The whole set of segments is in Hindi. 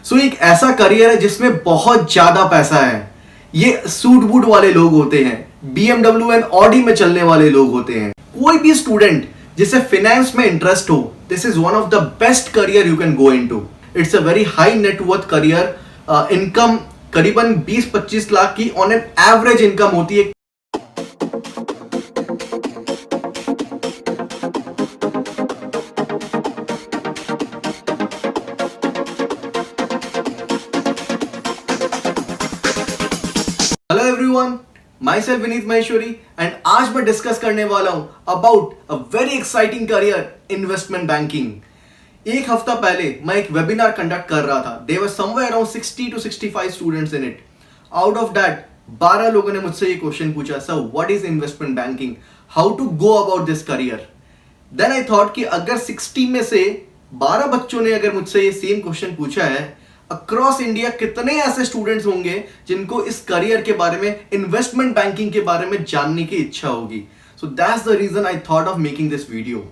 सो एक ऐसा करियर है जिसमें बहुत ज्यादा पैसा है। ये सूट बूट वाले लोग होते हैं, BMW एंड ऑडी में चलने वाले लोग होते हैं। कोई भी स्टूडेंट जिसे फाइनेंस में इंटरेस्ट हो, this is one of the best career you can go into. It's a very high net worth career. Income करीबन 20-25 लाख की ऑन एन एवरेज इनकम होती है। Hello everyone, my self Vineet Maheshwari and आज मैं डिस्कस करने वाला हूं about a very exciting career, investment banking. एक हफ्ता पहले मैं एक वेबिनार कंडक्ट कर रहा था। There were somewhere around 60 to 65 students in it. Out of that 12 लोगों ने मुझसे ये क्वेश्चन पूछा, sir what is investment banking, how to go about this career. Then I thought कि अगर 60 में से 12 बच्चों ने अगर मुझसे ये सेम क्वेश्चन पूछा है, अक्रॉस इंडिया कितने ऐसे स्टूडेंट्स होंगे जिनको इस करियर के बारे में, इन्वेस्टमेंट बैंकिंग के बारे में जानने की इच्छा होगी। So that's the reason I thought of making this video.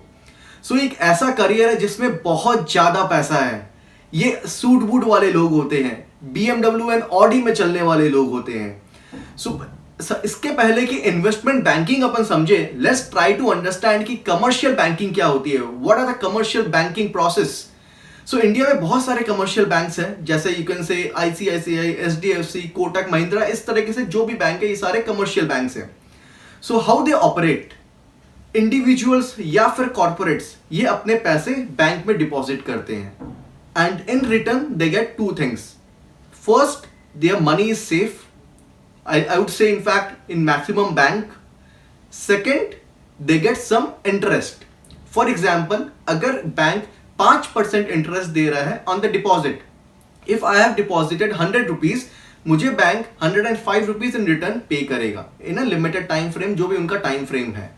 So एक ऐसा करियर है जिसमें बहुत ज्यादा पैसा है। ये सूट बूट वाले लोग होते हैं, BMW एंड ऑडी में चलने वाले लोग होते हैं। सो इसके पहले कि इन्वेस्टमेंट बैंकिंग अपन समझे, लेट्स ट्राई टू अंडरस्टैंड कि कमर्शियल बैंकिंग क्या होती है। What are the commercial banking process. So India में बहुत सारे कमर्शियल बैंक्स हैं, जैसे you can say ICICI, SDFC, Kotak Mahindra, इस तरीके से जो भी बैंक है ये सारे कमर्शियल बैंक्स हैं। So how they operate, individuals या फिर कॉर्पोरेट्स ये अपने पैसे बैंक में डिपॉजिट करते हैं and in return they get two things. First, their money is safe, I would say in fact in maximum bank. Second, they get some interest. For example, अगर बैंक 5% इंटरेस्ट दे रहा है on the deposit, if I have deposited 100 rupees, मुझे बैंक 105 रुपीज इन रिटर्न पे करेगा इन अ लिमिटेड टाइम फ्रेम, जो भी उनका टाइम फ्रेम है।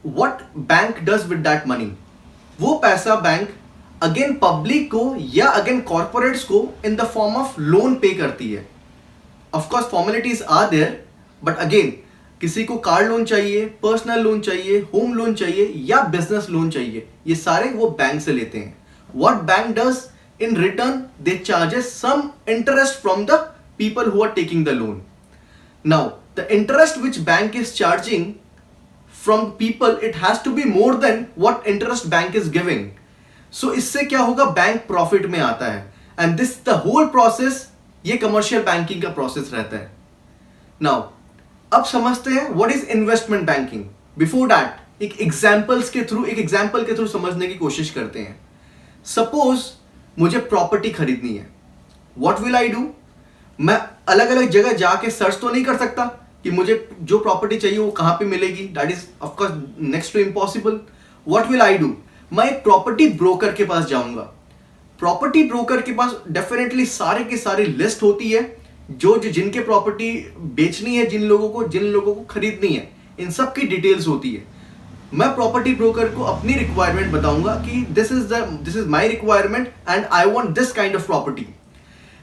What bank does with that money, वो पैसा बैंक अगेन पब्लिक को या अगेन कॉर्पोरेट्स को in the form of loan पे करती है। Of course formalities are there, but again किसी को कार लोन चाहिए, पर्सनल लोन चाहिए, होम लोन चाहिए या बिजनेस लोन चाहिए, ये सारे वो बैंक से लेते हैं। What bank does in return, they charges some interest from the people who are taking the loan. Now the interest which bank is charging from people, it has to be more than what interest bank is giving. So इससे क्या होगा, बैंक प्रॉफिट में आता है and this the whole process, ये कमर्शियल बैंकिंग का प्रोसेस रहता है। नाउ अब समझते हैं what is investment banking. Before that एक एग्जांपल के थ्रू समझने की कोशिश करते हैं। सपोज मुझे प्रॉपर्टी खरीदनी है, व्हाट विल आई डू। मैं अलग अलग जगह जाके सर्च तो नहीं कर सकता कि मुझे जो प्रॉपर्टी चाहिए वो कहां पे मिलेगी, that is of course next to impossible. What will I do, मैं एक प्रॉपर्टी ब्रोकर के पास जाऊंगा। प्रॉपर्टी ब्रोकर के पास डेफिनेटली सारे की सारी लिस्ट होती है, जो जिनके प्रॉपर्टी बेचनी है, जिन लोगों को खरीदनी है, इन सब की डिटेल्स होती है। मैं प्रॉपर्टी ब्रोकर को अपनी रिक्वायरमेंट बताऊंगा कि this is my requirement and I want this kind of property.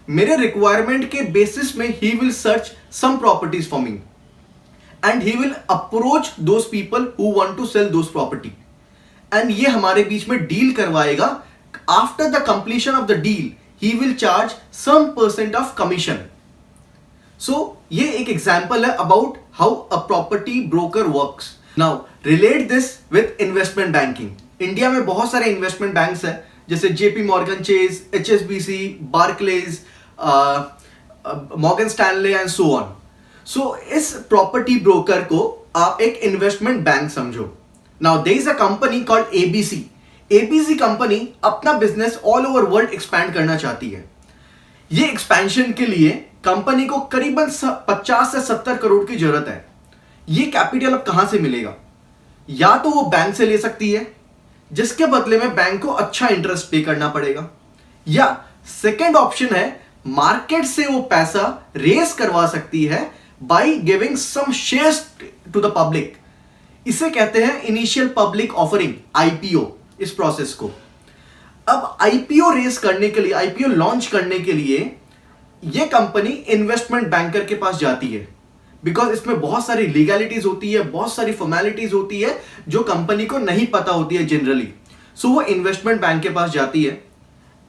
मेरे रिक्वायरमेंट के बेसिस में he will search some properties for me and he will approach those people who want to sell those property and ये हमारे बीच में डील करवाएगा। After the completion of the deal, he will charge some % of commission. So ये एक example है about how a property broker works. Now relate this with investment banking. India में बहुत सारे investment banks हैं, जैसे JP Morgan Chase, HSBC, Barclays, Morgan Stanley and so on. So इस property broker को आप एक investment bank समझो. Now there is a company called ABC. ABC company अपना business all over world expand करना चाहती है। ये एक्सपेंशन के लिए कंपनी को करीबन 50 से 70 करोड़ की जरूरत है। ये कैपिटल अब कहां से मिलेगा, या तो वो बैंक से ले सकती है, जिसके बदले में बैंक को अच्छा इंटरेस्ट पे करना पड़ेगा, या सेकेंड ऑप्शन है मार्केट से वो पैसा रेस करवा सकती है by giving some shares to the public. इसे कहते हैं इनिशियल पब्लिक ऑफरिंग, IPO। इस प्रोसेस को अब IPO रेस करने के लिए, IPO लॉन्च करने के लिए ये कंपनी इन्वेस्टमेंट बैंकर के पास जाती है, बिकॉज इसमें बहुत सारी लीगैलिटीज होती है, बहुत सारी फॉर्मेलिटीज होती है जो कंपनी को नहीं पता होती है जनरली। सो वो इन्वेस्टमेंट बैंक के पास जाती है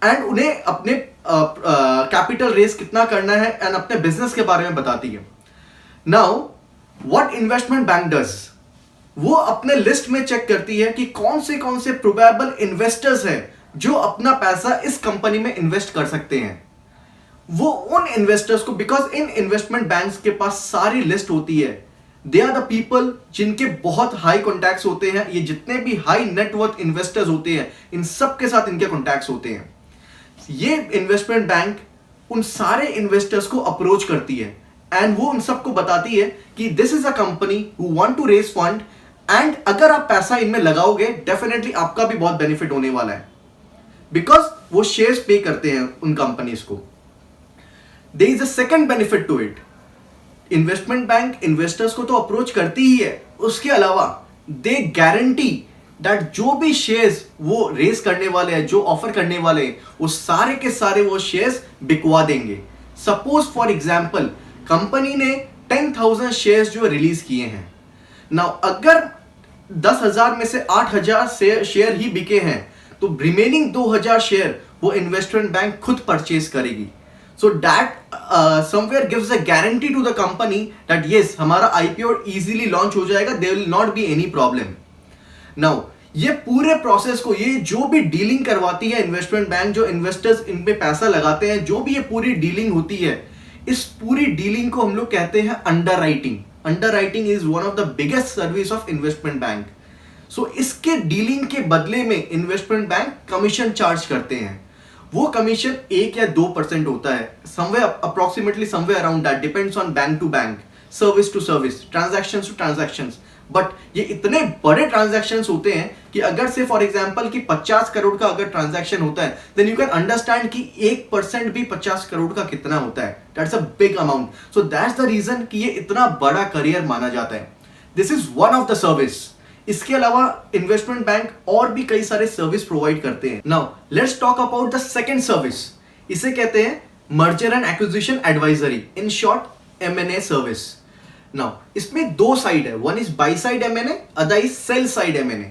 एंड उन्हें अपने कैपिटल रेस कितना करना है एंड अपने बिजनेस के बारे में बताती है. Now what investment bank does, वो अपने लिस्ट में चेक करती है कि कौन से प्रोबेबल इन्वेस्टर्स हैं जो अपना पैसा इस कंपनी में इन्वेस्ट कर सकते हैं. वो उन इन्वेस्टर्स को, बिकॉज इन इन्वेस्टमेंट बैंक्स के पास सारी लिस्ट होती है, दे आर द पीपल जिनके बहुत हाई कॉन्टैक्ट्स होते हैं. ये जितने भी हाई नेटवर्थ इन्वेस्टर्स होते हैं इन सब के साथ इनके कॉन्टैक्ट्स होते हैं. ये इन्वेस्टमेंट बैंक उन सारे इन्वेस्टर्स को अप्रोच करती है एंड वो उन सबको बताती है कि this is a company who want to raise fund and अगर आप पैसा इनमें लगाओगे डेफिनेटली आपका भी बहुत बेनिफिट होने वाला है, बिकॉज वो शेयर्स पे करते हैं उन कंपनीज को. There is a second benefit to it. Investment bank investors को तो अप्रोच करती ही है, उसके अलावा दे गारंटी दैट जो भी शेयर्स वो रेस करने वाले हैं, जो ऑफर करने वाले हैं, वो सारे के सारे वो शेयर्स बिकवा देंगे. सपोज फॉर एग्जांपल कंपनी ने 10,000 शेयर्स जो रिलीज किए हैं. नाउ अगर 10,000 में से 8,000 शेयर ही बिके हैं तो रिमेनिंग 2,000 शेयर वो इन्वेस्टमेंट बैंक खुद परचेज करेगी. So that somewhere gives a guarantee to the company that yes हमारा आईपीओ इजीली लॉन्च हो जाएगा, there will not be any problem. Now ये पूरे प्रोसेस को, ये जो भी डीलिंग करवाती है इन्वेस्टमेंट बैंक, जो इन्वेस्टर्स इन पे पैसा लगाते हैं, जो भी ये पूरी डीलिंग होती है, इस पूरी डीलिंग को हम लोग कहते हैं underwriting. Underwriting is one of the biggest service of investment bank. So इसके डीलिंग के बदले में इन्वेस्टमेंट बैंक कमीशन चार्ज करते हैं. वो कमीशन 1 या 2% होता है, somewhere approximately somewhere around that, depends on bank to bank, service to service, transactions to transactions. But ये इतने बड़े ट्रांजैक्शंस होते हैं कि अगर से फॉर एग्जांपल कि 50 करोड़ का अगर ट्रांजैक्शन होता है देन यू कैन अंडरस्टैंड कि 1% भी 50 करोड़ का कितना होता है. That's a big amount. So that's the reason कि ये इतना बड़ा करियर माना जाता है. This is one of the service. इसके अलावा इन्वेस्टमेंट बैंक और भी कई सारे सर्विस प्रोवाइड करते हैं. Now let's talk about the second service. इसे कहते हैं merger and acquisition advisory, in short M&A service. Now इसमें दो साइड है, one is buy side M&A, other is cell side M&A.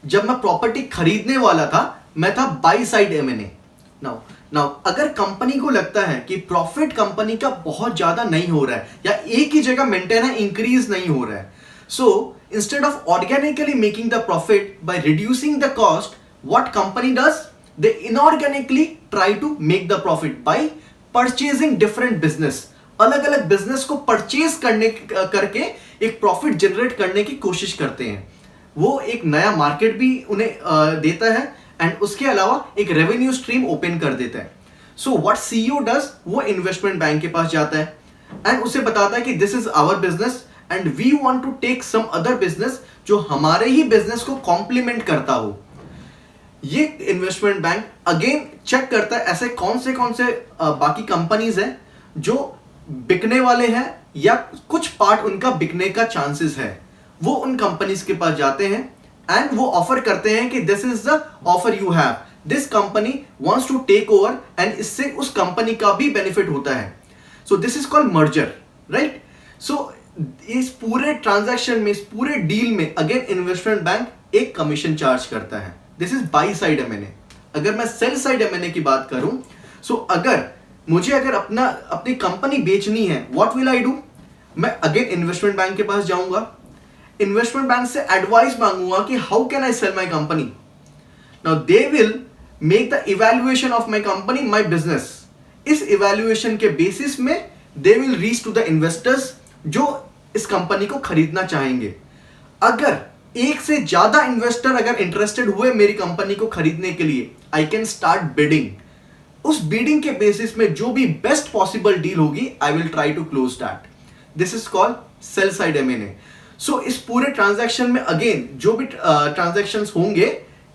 जब मैं प्रॉपर्टी खरीदने वाला था मैं था बाई साइड M&A. नाउ अगर कंपनी को लगता है कि प्रॉफिट कंपनी का बहुत ज्यादा नहीं हो रहा है या एक ही जगह मेंटेन है, इंक्रीज नहीं हो रहा है, सो instead of organically making the profit by reducing the cost, what company does? They inorganically try to make the profit by purchasing different business. अलग अलग बिजनेस को परचेज करके एक प्रॉफिट जनरेट करने की कोशिश करते हैं. वो एक नया मार्केट भी उन्हें देता है एंड उसके अलावा एक रेवेन्यू स्ट्रीम ओपन कर देता है. सो व्हाट सीईओ डज, वो इन्वेस्टमेंट बैंक के पास जाता है एंड उसे बताता है कि this is our business and we want to take some other business जो हमारे ही बिजनेस को कॉम्प्लीमेंट करता हो. ये इन्वेस्टमेंट बैंक अगेन चेक करता है ऐसे कौन से बाकी कंपनीज हैं जो बिकने वाले हैं या कुछ पार्ट उनका बिकने का चांसेस है. वो उन कंपनीज के पास जाते हैं एंड वो ऑफर करते हैं कि this is the offer you have, this company wants to take over and इससे उस कंपनी का भी बेनिफिट होता है. So this is called merger, right. So इस पूरे ट्रांजैक्शन में, इस पूरे डील में अगेन इन्वेस्टमेंट बैंक एक कमीशन चार्ज करता है. This is buy side M&A. अगर मैं सेल साइड M&A की बात करूं, सो अगर अपनी कंपनी बेचनी है, व्हाट विल आई डू? मैं अगेन इन्वेस्टमेंट बैंक के पास जाऊंगा, इन्वेस्टमेंट बैंक से एडवाइस मांगूंगा कि how can I sell my company. Now they will make the evaluation of my company, my business. इस इवैल्यूएशन के बेसिस में they will reach to the investors जो इस कंपनी को खरीदना चाहेंगे. अगर एक से ज्यादा इन्वेस्टर अगर इंटरेस्टेड हुए मेरी कंपनी को खरीदने के लिए, आई कैन स्टार्ट बिडिंग. उस बिडिंग के बेसिस में जो भी बेस्ट पॉसिबल डील होगी, I will try to close that. This is called sell side M&A. So इस पूरे ट्रांजैक्शन में अगेन जो भी ट्रांजैक्शंस होंगे,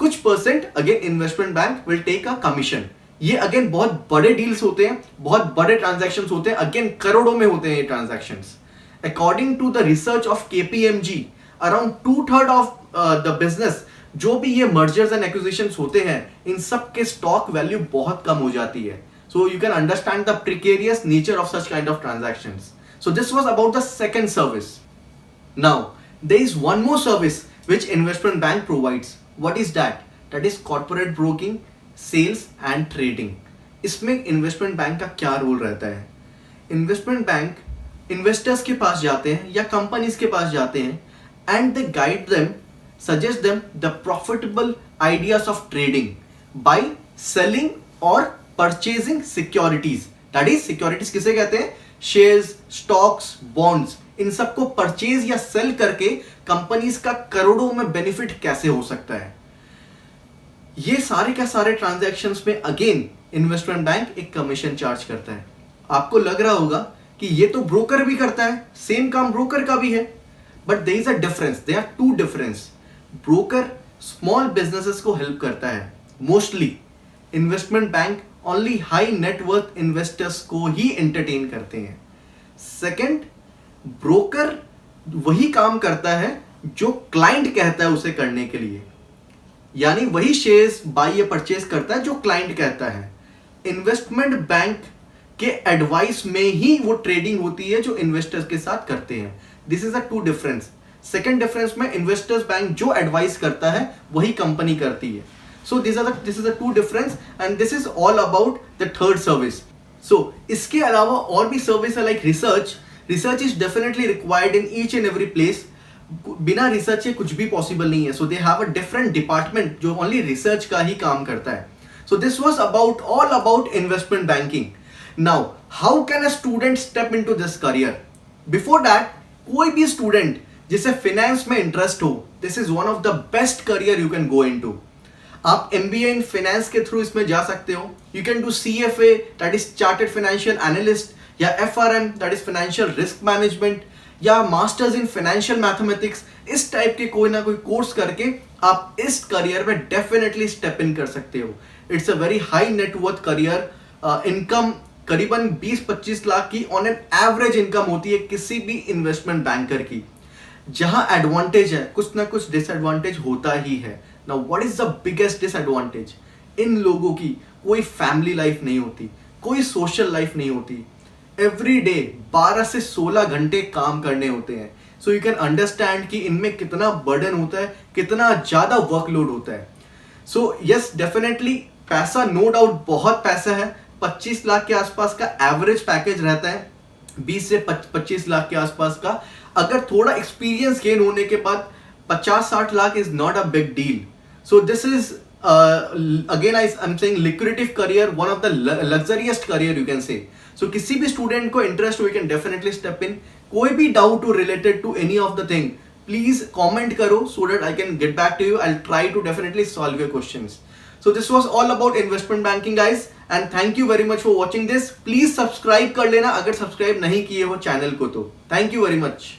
कुछ percent again investment bank will take a commission. ये अगेन बहुत बड़े डील्स होते हैं, बहुत बड़े ट्रांजैक्शंस होते हैं, अगेन करोड़ों में होते हैं ये transactions. According to the research of KPMG, around 2/3 of the business जो भी ये mergers and acquisitions होते हैं, इन सब के stock value बहुत कम हो जाती है. So you can understand the precarious nature of such kind of transactions. So this was about the second service. Now there is one more service which investment bank provides. What is that? That is corporate broking, sales and trading. इसमें इन्वेस्टमेंट बैंक का क्या रोल रहता है? इन्वेस्टमेंट बैंक इन्वेस्टर्स के पास जाते हैं या कंपनीज के पास जाते हैं and they guide them, suggest them the profitable ideas of trading by selling और purchasing securities. That is securities किसे कहते हैं? Shares, stocks, bonds. इन सबको परचेज या सेल करके कंपनीज का करोड़ों में बेनिफिट कैसे हो सकता है, ये सारे का सारे ट्रांजैक्शंस में अगेन इन्वेस्टमेंट बैंक एक कमीशन चार्ज करता है। आपको लग रहा होगा कि ये तो ब्रोकर भी करता है, सेम काम ब्रोकर का भी है, but there is a difference, there are two difference. Broker small businesses को हेल्प करता है mostly, investment bank only high net worth investors को ही एंटरटेन करते हैं। सेकंड, ब्रोकर वही काम करता है जो क्लाइंट कहता है उसे करने के लिए, यानी वही शेयर्स बाय या परचेज करता है जो क्लाइंट कहता है। इन्वेस्टमेंट बैंक के एडवाइस में ही वो ट्रेडिंग होती है जो इन्वेस्टर्स के साथ करते हैं। This is a two difference. Second difference में इन्वेस्टर्स बैंक जो एडवाइस करता है वही कंपनी करती है। So this is a two difference and this is all about the third service. So इसके अलावा और भी सर्विस है like research. Research is definitely required in each and every place. बिना रिसर्च के कुछ भी पॉसिबल नहीं है। So they have a different department जो ओनली रिसर्च का ही काम करता है। So this was about all about investment banking. Now how can a student step into this career? Before that, कोई भी स्टूडेंट जिसे फाइनेंस में इंटरेस्ट हो, this is one of the best career you can go into. आप MBA इन फाइनेंस के थ्रू इसमें जा सकते हो। You can do CFA, that is chartered financial analyst, या FRM, that is financial risk management, या मास्टर्स इन फाइनेंशियल मैथमेटिक्स। इस टाइप के कोई ना कोई कोर्स करके आप इस करियर में डेफिनेटली स्टेप इन कर सकते हो। It's a very high net worth career. Income करीबन 20-25 लाख की ऑन एन एवरेज इनकम होती है किसी भी इन्वेस्टमेंट बैंकर की। जहां एडवांटेज है, कुछ ना कुछ डिसएडवांटेज होता ही है। Now what is the biggest disadvantage? इन लोगों की कोई फैमिली लाइफ नहीं होती, कोई सोशल लाइफ नहीं होती। एवरी डे 12 से 16 घंटे काम करने होते हैं। सो यू कैन अंडरस्टैंड कि इनमें कितना बर्डन होता है, कितना ज्यादा वर्कलोड होता है। सो यस, डेफिनेटली पैसा नो डाउट बहुत पैसा है। 25 लाख के आसपास का एवरेज पैकेज रहता है, 20 से 25 लाख के आसपास का। अगर थोड़ा एक्सपीरियंस गेन होने के बाद 50-60 lakh is not a big deal. So this is again I'm saying lucrative career, one of the luxurious career you can say. So किसी भी स्टूडेंट को इंटरेस्ट हो, you can definitely step in. कोई भी डाउट हो related to any of the thing, please comment करो so that I can get back to you. I'll try to definitely solve your questions. So this was all about investment banking guys, and thank you very much for watching this. Please subscribe कर लेना अगर सब्सक्राइब नहीं किए हो चैनल को तो। Thank you very much.